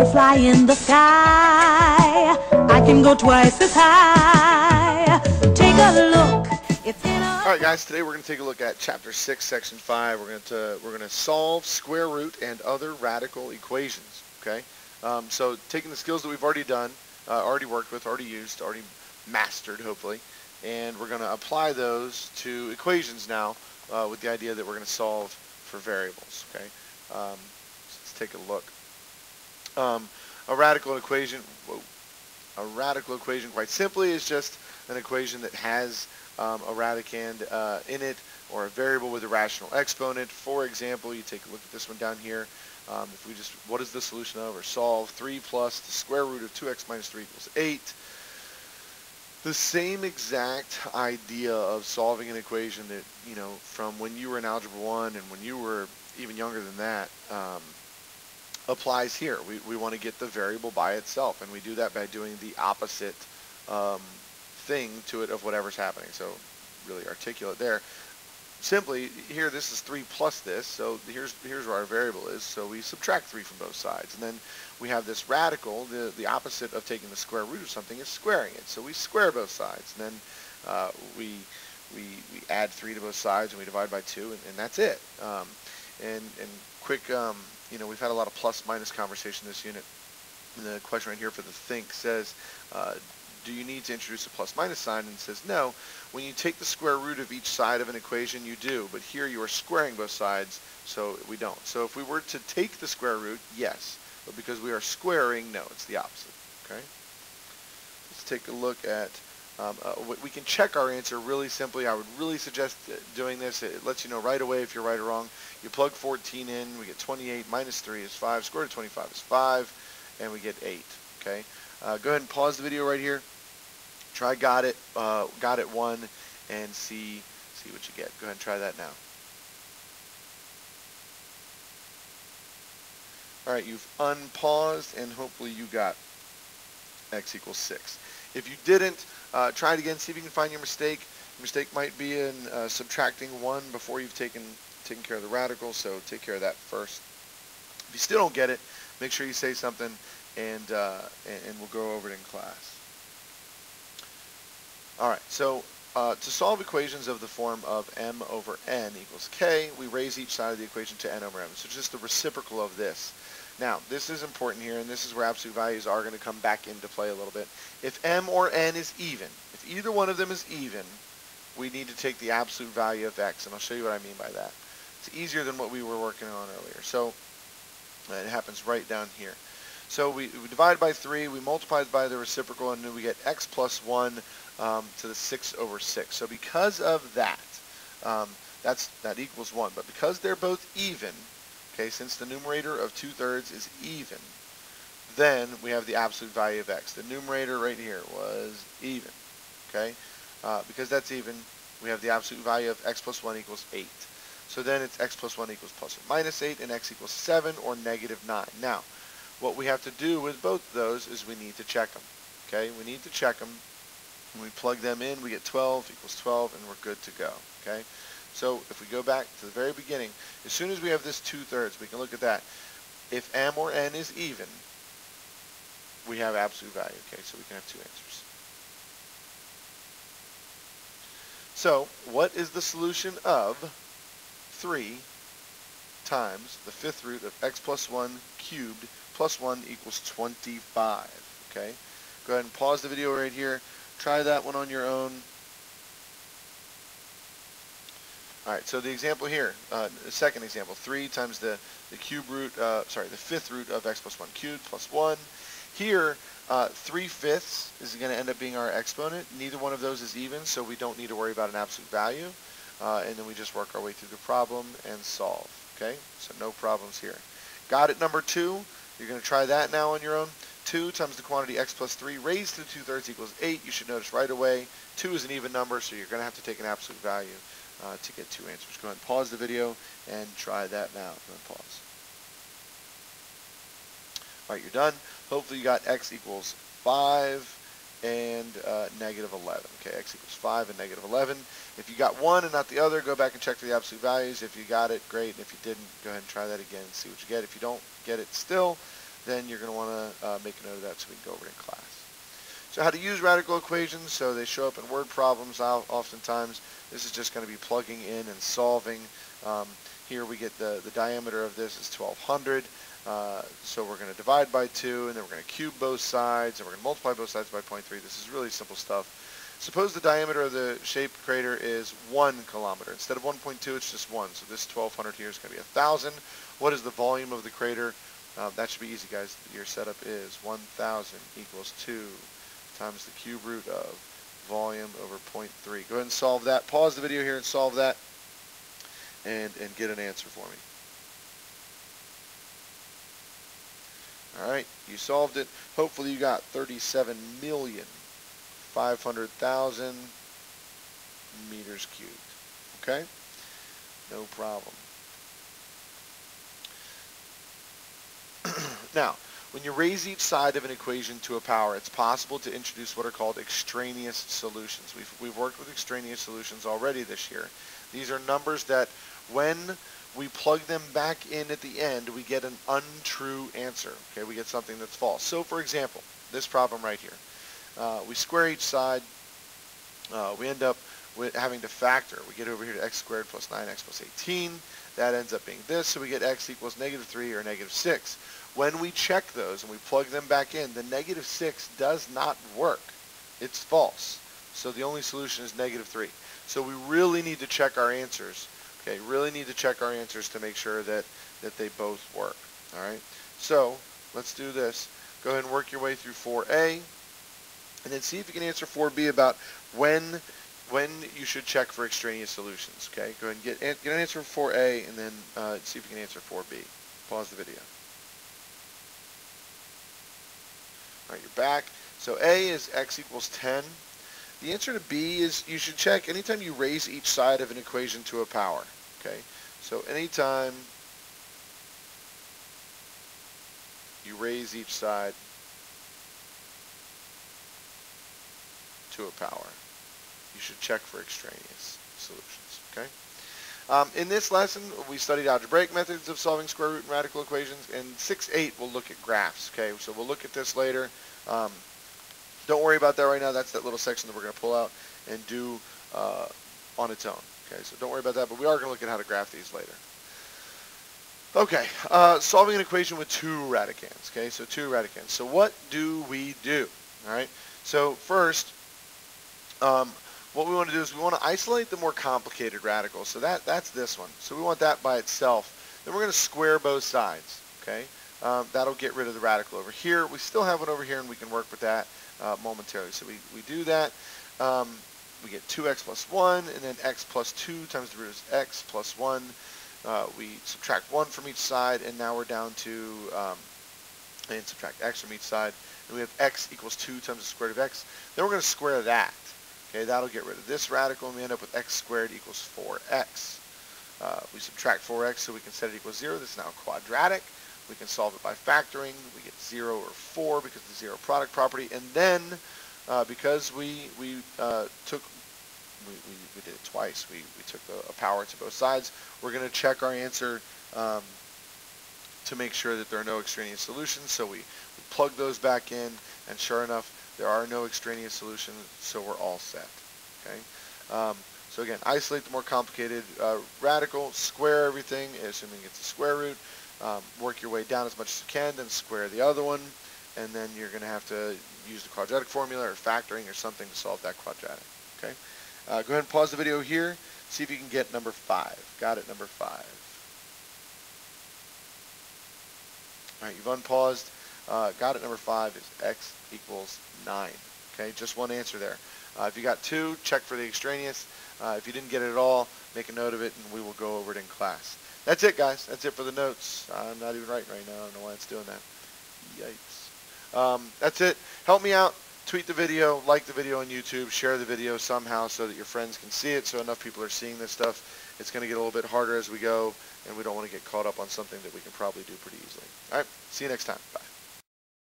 can fly in the sky. I can go twice as high. Take a look. It's in a... All right, guys. Today we're going to take a look at Chapter 6, Section 5. We're going to solve square root and other radical equations. Okay. So taking the skills that we've already done, already worked with, already used, already mastered, hopefully, and we're going to apply those to equations now with the idea that we're going to solve for variables. Okay. So let's take a look. A radical equation. A radical equation, quite simply, is just an equation that has a radicand in it, or a variable with a rational exponent. For example, you take a look at this one down here. If we just, what is the solution of, or solve 3 plus the square root of 2x minus 3 equals 8. The same exact idea of solving an equation that, you know, from when you were in Algebra 1 and when you were even younger than that, applies here. We want to get the variable by itself, and we do that by doing the opposite thing to it of whatever's happening. So really articulate there. Simply, here this is 3 plus this, so here's where our variable is, so we subtract 3 from both sides. And then we have this radical, the opposite of taking the square root of something is squaring it. So we square both sides, and then we add 3 to both sides, and we divide by 2, and that's it. And quick, you know, we've had a lot of plus-minus conversation this unit. And the question right here for the think says, do you need to introduce a plus-minus sign? And it says no. When you take the square root of each side of an equation, you do. But here you are squaring both sides, so we don't. So if we were to take the square root, yes. But because we are squaring, no, it's the opposite. Okay? Let's take a look at, we can check our answer really simply. I would really suggest doing this. It lets you know right away if you're right or wrong. You plug 14 in, we get 28 minus 3 is 5, square root of 25 is 5, and we get 8. Okay? Go ahead and pause the video right here. Try got it 1 and see what you get. Go ahead and try that now. All right, you've unpaused, and hopefully you got x equals 6. If you didn't, try it again. See if you can find your mistake. Your mistake might be in subtracting 1 before you've taken care of the radical, so take care of that first. If you still don't get it, make sure you say something, and we'll go over it in class. All right, so to solve equations of the form of m over n equals k, we raise each side of the equation to n over m. So just the reciprocal of this. Now, this is important here, and this is where absolute values are going to come back into play a little bit. If m or n is even, if either one of them is even, we need to take the absolute value of x, and I'll show you what I mean by that. It's easier than what we were working on earlier. So it happens right down here. So we divide by 3, we multiply by the reciprocal, and then we get x plus 1 to the 6 over 6. So because of that, that equals 1. But because they're both even, okay, since the numerator of 2/3 is even, then we have the absolute value of x. The numerator right here was even, okay? Because that's even, we have the absolute value of x plus 1 equals 8. So then it's x plus 1 equals plus or minus 8, and x equals 7 or negative 9. Now, what we have to do with both of those is we need to check them. Okay, we need to check them. When we plug them in, we get 12 equals 12, and we're good to go. Okay, so if we go back to the very beginning, as soon as we have this 2/3, we can look at that. If m or n is even, we have absolute value. Okay, so we can have 2 answers. So what is the solution of 3 times the 5th root of x plus 1 cubed plus 1 equals 25. Okay, go ahead and pause the video right here. Try that one on your own. All right, so the example here, the second example, 3 times the cube root, the 5th root of x plus 1 cubed plus 1. Here, 3/5 is going to end up being our exponent. Neither one of those is even, so we don't need to worry about an absolute value. And then we just work our way through the problem and solve. Okay, so no problems here. Got it, number 2. You're going to try that now on your own. 2 times the quantity x plus 3 raised to the 2/3 equals 8. You should notice right away 2 is an even number, so you're going to have to take an absolute value to get 2 answers. Go ahead and pause the video and try that now. Go ahead and pause. All right, you're done. Hopefully you got x equals 5 and negative 11. Okay, x equals 5 and negative 11. If you got one and not the other, go back and check for the absolute values. If you got it, great. And if you didn't, go ahead and try that again and see what you get. If you don't get it still, then you're going to want to make a note of that so we can go over it in class. So how to use radical equations. So they show up in word problems oftentimes. This is just going to be plugging in and solving. Here we get the diameter of this is 1200. So we're going to divide by 2, and then we're going to cube both sides, and we're going to multiply both sides by 0.3. This is really simple stuff. Suppose the diameter of the shaped crater is 1 kilometer. Instead of 1.2, it's just 1. So this 1200 here is going to be 1,000. What is the volume of the crater? That should be easy, guys. Your setup is 1,000 equals 2 times the cube root of volume over 0.3. Go ahead and solve that. Pause the video here and solve that, and get an answer for me. All right, you solved it. Hopefully you got 37,500,000 meters cubed. Okay? No problem. Now, when you raise each side of an equation to a power, it's possible to introduce what are called extraneous solutions. We've worked with extraneous solutions already this year. These are numbers that when we plug them back in at the end, we get an untrue answer. Okay, we get something that's false. So, for example, this problem right here. We square each side. We end up with having to factor. We get over here to x squared plus 9x plus 18. That ends up being this, so we get x equals -3 or -6. When we check those and we plug them back in, the -6 does not work. It's false. So the only solution is -3. So we really need to check our answers. Okay, really need to check our answers to make sure that they both work. All right, so let's do this. Go ahead and work your way through 4a, and then see if you can answer 4b about when you should check for extraneous solutions. Okay, go ahead and get an answer for 4a, and then see if you can answer 4b. Pause the video. All right, you're back. So a is x equals 10. The answer to B is you should check anytime you raise each side of an equation to a power. Okay, so anytime you raise each side to a power, you should check for extraneous solutions. Okay. In this lesson, we studied algebraic methods of solving square root and radical equations. In 6-8, we'll look at graphs. Okay, so we'll look at this later. Don't worry about that right now. That's that little section that we're going to pull out and do on its own. Okay, so don't worry about that, but we are going to look at how to graph these later. Okay, solving an equation with 2 radicands. Okay, so 2 radicands. So what do we do? All right, so first, what we want to do is we want to isolate the more complicated radical. So that's this one. So we want that by itself. Then we're going to square both sides. Okay, that'll get rid of the radical over here. We still have one over here, and we can work with that momentarily. So we do that. We get 2x plus 1, and then x plus 2 times the root is x plus 1. We subtract 1 from each side, and now we're down to, and subtract x from each side. And we have x equals 2 times the square root of x. Then we're going to square that. Okay, that'll get rid of this radical, and we end up with x squared equals 4x. We subtract 4x so we can set it equals 0. This is now quadratic. We can solve it by factoring. We get 0 or 4 because of the zero product property. And then, because we did it twice, we took a power to both sides, we're going to check our answer to make sure that there are no extraneous solutions. So we plug those back in, and sure enough, there are no extraneous solutions, so we're all set. Okay. So again, isolate the more complicated radical, square everything, assuming it's a square root. Work your way down as much as you can, then square the other one, and then you're going to have to use the quadratic formula or factoring or something to solve that quadratic. Okay. Go ahead and pause the video here. See if you can get number 5. Got it, number 5. All right, you've unpaused. Got it, number 5 is x equals 9. Okay, just one answer there. If you got 2, check for the extraneous. If you didn't get it at all, make a note of it, and we will go over it in class. That's it, guys. That's it for the notes. I'm not even writing right now. I don't know why it's doing that. Yikes. That's it. Help me out. Tweet the video, like the video on YouTube, share the video somehow so that your friends can see it, so enough people are seeing this stuff. It's going to get a little bit harder as we go, and we don't want to get caught up on something that we can probably do pretty easily. All right. See you next time. Bye.